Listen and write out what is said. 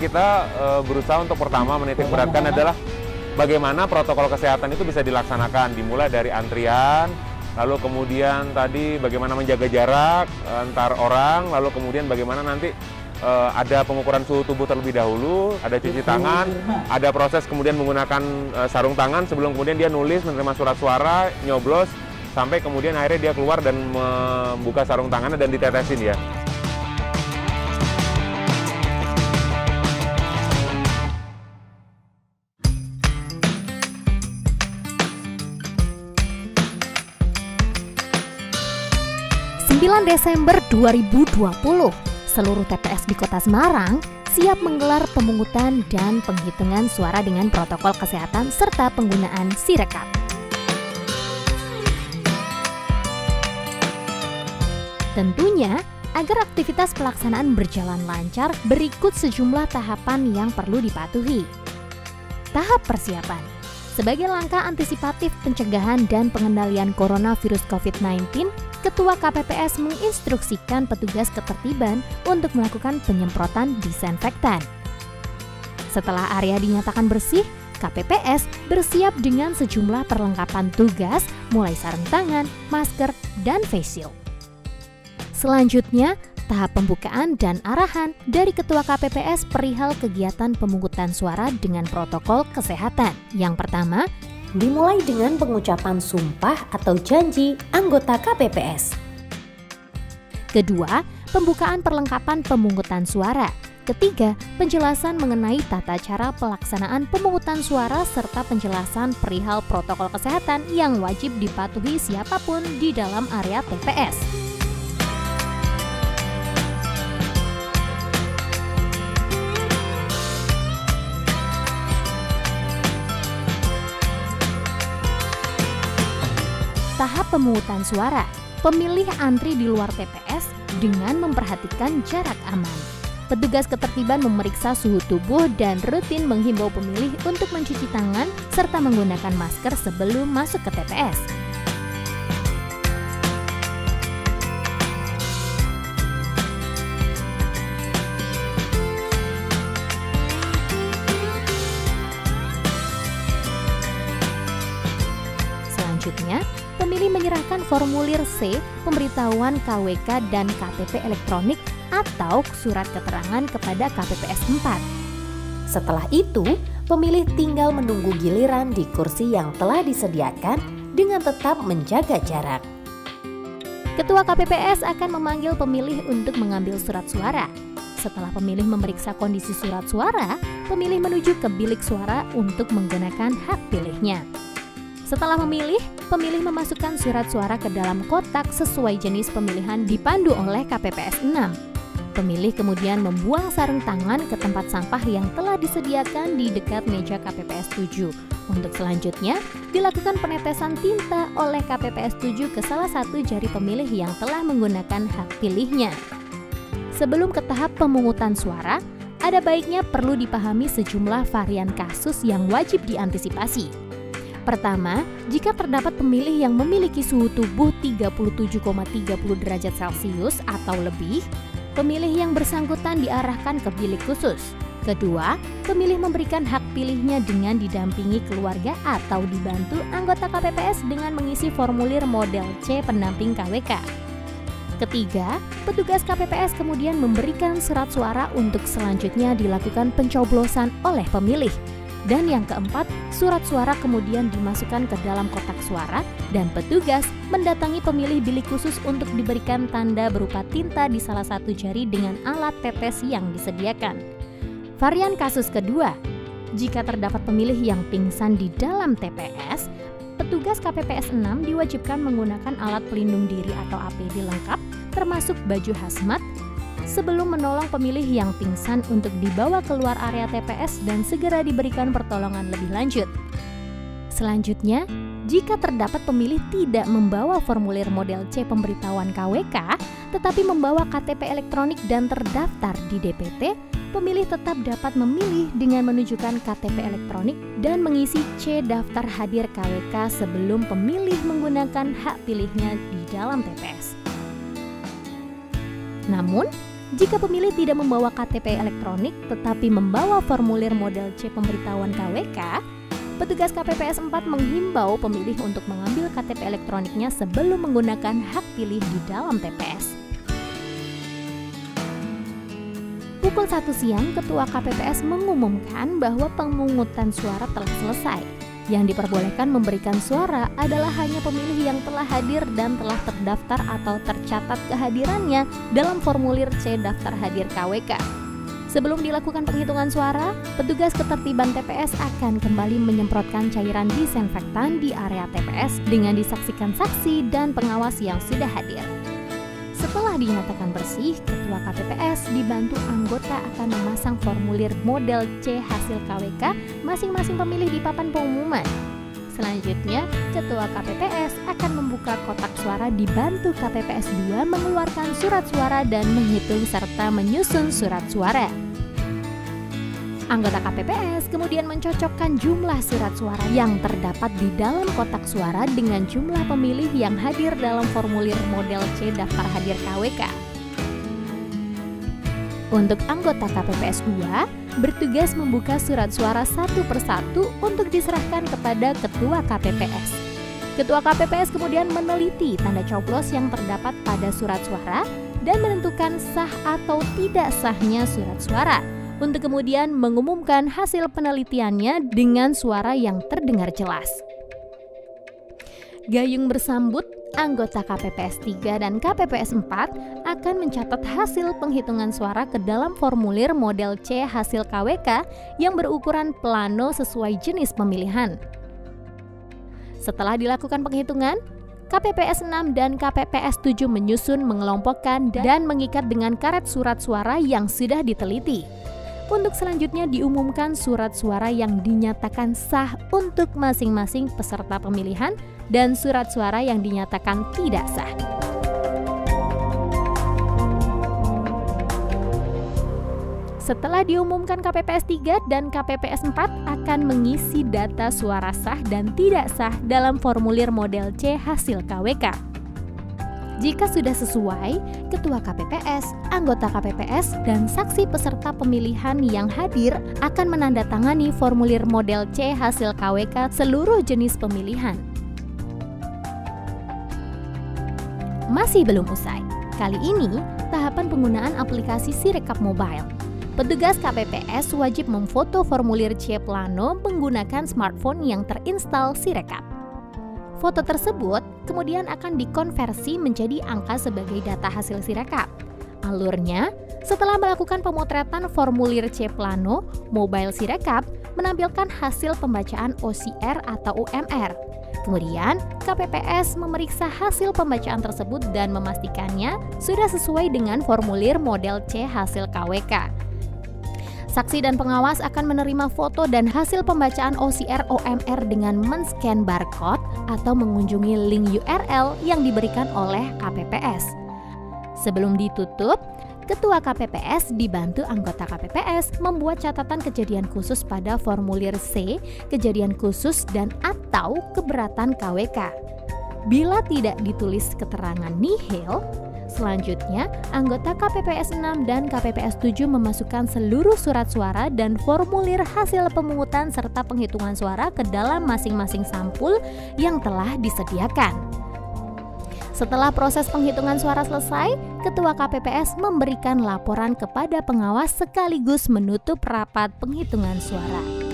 kita berusaha untuk pertama menitik beratkan adalah bagaimana protokol kesehatan itu bisa dilaksanakan, dimulai dari antrian, lalu kemudian tadi bagaimana menjaga jarak antar orang, lalu kemudian bagaimana nanti ada pengukuran suhu tubuh terlebih dahulu, ada cuci tangan, ada proses kemudian menggunakan sarung tangan sebelum kemudian dia nulis, menerima surat suara, nyoblos, sampai kemudian akhirnya dia keluar dan membuka sarung tangannya dan ditetesin ya. Desember 2020, seluruh TPS di Kota Semarang siap menggelar pemungutan dan penghitungan suara dengan protokol kesehatan serta penggunaan Sirekap. Tentunya, agar aktivitas pelaksanaan berjalan lancar, berikut sejumlah tahapan yang perlu dipatuhi. Tahap persiapan. Sebagai langkah antisipatif pencegahan dan pengendalian coronavirus COVID-19, Ketua KPPS menginstruksikan petugas ketertiban untuk melakukan penyemprotan disinfektan. Setelah area dinyatakan bersih, KPPS bersiap dengan sejumlah perlengkapan tugas, mulai sarung tangan, masker, dan face shield. Selanjutnya, tahap pembukaan dan arahan dari Ketua KPPS perihal kegiatan pemungutan suara dengan protokol kesehatan. Yang pertama, dimulai dengan pengucapan sumpah atau janji anggota KPPS. Kedua, pembukaan perlengkapan pemungutan suara. Ketiga, penjelasan mengenai tata cara pelaksanaan pemungutan suara serta penjelasan perihal protokol kesehatan yang wajib dipatuhi siapapun di dalam area TPS. Tahap pemungutan suara, pemilih antri di luar TPS dengan memperhatikan jarak aman. Petugas ketertiban memeriksa suhu tubuh dan rutin menghimbau pemilih untuk mencuci tangan serta menggunakan masker sebelum masuk ke TPS. Selanjutnya, pemilih menyerahkan formulir C, pemberitahuan KWK dan KTP elektronik atau surat keterangan kepada KPPS 4. Setelah itu, pemilih tinggal menunggu giliran di kursi yang telah disediakan dengan tetap menjaga jarak. Ketua KPPS akan memanggil pemilih untuk mengambil surat suara. Setelah pemilih memeriksa kondisi surat suara, pemilih menuju ke bilik suara untuk menggunakan hak pilihnya. Setelah memilih, pemilih memasukkan surat suara ke dalam kotak sesuai jenis pemilihan dipandu oleh KPPS 6. Pemilih kemudian membuang sarung tangan ke tempat sampah yang telah disediakan di dekat meja KPPS 7. Untuk selanjutnya, dilakukan penetesan tinta oleh KPPS 7 ke salah satu jari pemilih yang telah menggunakan hak pilihnya. Sebelum ke tahap pemungutan suara, ada baiknya perlu dipahami sejumlah varian kasus yang wajib diantisipasi. Pertama, jika terdapat pemilih yang memiliki suhu tubuh 37,30 derajat Celcius atau lebih, pemilih yang bersangkutan diarahkan ke bilik khusus. Kedua, pemilih memberikan hak pilihnya dengan didampingi keluarga atau dibantu anggota KPPS dengan mengisi formulir model C pendamping KWK. Ketiga, petugas KPPS kemudian memberikan surat suara untuk selanjutnya dilakukan pencoblosan oleh pemilih. Dan yang keempat, surat suara kemudian dimasukkan ke dalam kotak suara dan petugas mendatangi pemilih bilik khusus untuk diberikan tanda berupa tinta di salah satu jari dengan alat tetes yang disediakan. Varian kasus kedua, jika terdapat pemilih yang pingsan di dalam TPS, petugas KPPS 6 diwajibkan menggunakan alat pelindung diri atau APD lengkap termasuk baju hazmat sebelum menolong pemilih yang pingsan untuk dibawa keluar area TPS dan segera diberikan pertolongan lebih lanjut. Selanjutnya, jika terdapat pemilih tidak membawa formulir model C pemberitahuan KWK, tetapi membawa KTP elektronik dan terdaftar di DPT, pemilih tetap dapat memilih dengan menunjukkan KTP elektronik dan mengisi C daftar hadir KWK sebelum pemilih menggunakan hak pilihnya di dalam TPS. Namun, Jika pemilih tidak membawa KTP elektronik tetapi membawa formulir model C pemberitahuan KWK, petugas KPPS 4 menghimbau pemilih untuk mengambil KTP elektroniknya sebelum menggunakan hak pilih di dalam TPS. Pukul 1 siang, Ketua KPPS mengumumkan bahwa pemungutan suara telah selesai. Yang diperbolehkan memberikan suara adalah hanya pemilih yang telah hadir dan telah terdaftar atau tercatat kehadirannya dalam formulir C daftar hadir KWK. Sebelum dilakukan penghitungan suara, petugas ketertiban TPS akan kembali menyemprotkan cairan disinfektan di area TPS dengan disaksikan saksi dan pengawas yang sudah hadir. Setelah dinyatakan bersih, Ketua KPPS dibantu anggota akan memasang formulir model C hasil KWK masing-masing pemilih di papan pengumuman. Selanjutnya, Ketua KPPS akan membuka kotak suara dibantu KPPS 2 mengeluarkan surat suara dan menghitung serta menyusun surat suara. Anggota KPPS kemudian mencocokkan jumlah surat suara yang terdapat di dalam kotak suara dengan jumlah pemilih yang hadir dalam formulir model C daftar hadir KWK. Untuk anggota KPPS 2, bertugas membuka surat suara satu persatu untuk diserahkan kepada Ketua KPPS. Ketua KPPS kemudian meneliti tanda coblos yang terdapat pada surat suara dan menentukan sah atau tidak sahnya surat suara, untuk kemudian mengumumkan hasil penelitiannya dengan suara yang terdengar jelas. Gayung bersambut, anggota KPPS 3 dan KPPS 4 akan mencatat hasil penghitungan suara ke dalam formulir model C hasil KWK yang berukuran plano sesuai jenis pemilihan. Setelah dilakukan penghitungan, KPPS 6 dan KPPS 7 menyusun, mengelompokkan, dan mengikat dengan karet surat suara yang sudah diteliti. Untuk selanjutnya diumumkan surat suara yang dinyatakan sah untuk masing-masing peserta pemilihan dan surat suara yang dinyatakan tidak sah. Setelah diumumkan, KPPS 3 dan KPPS 4 akan mengisi data suara sah dan tidak sah dalam formulir model C hasil KWK. Jika sudah sesuai, Ketua KPPS, anggota KPPS, dan saksi peserta pemilihan yang hadir akan menandatangani formulir model C hasil KWK seluruh jenis pemilihan. Masih belum usai. Kali ini, tahapan penggunaan aplikasi Sirekap Mobile. Petugas KPPS wajib memfoto formulir C Plano menggunakan smartphone yang terinstal Sirekap. Foto tersebut kemudian akan dikonversi menjadi angka sebagai data hasil Sirekap. Alurnya, setelah melakukan pemotretan formulir C Plano, mobile Sirekap menampilkan hasil pembacaan OCR atau UMR. Kemudian, KPPS memeriksa hasil pembacaan tersebut dan memastikannya sudah sesuai dengan formulir model C hasil KWK. Saksi dan pengawas akan menerima foto dan hasil pembacaan OCR OMR dengan men-scan barcode atau mengunjungi link URL yang diberikan oleh KPPS. Sebelum ditutup, Ketua KPPS dibantu anggota KPPS membuat catatan kejadian khusus pada formulir C, kejadian khusus dan atau keberatan KWK. Bila tidak ditulis keterangan nihil, selanjutnya, anggota KPPS 6 dan KPPS 7 memasukkan seluruh surat suara dan formulir hasil pemungutan serta penghitungan suara ke dalam masing-masing sampul yang telah disediakan. Setelah proses penghitungan suara selesai, Ketua KPPS memberikan laporan kepada pengawas sekaligus menutup rapat penghitungan suara.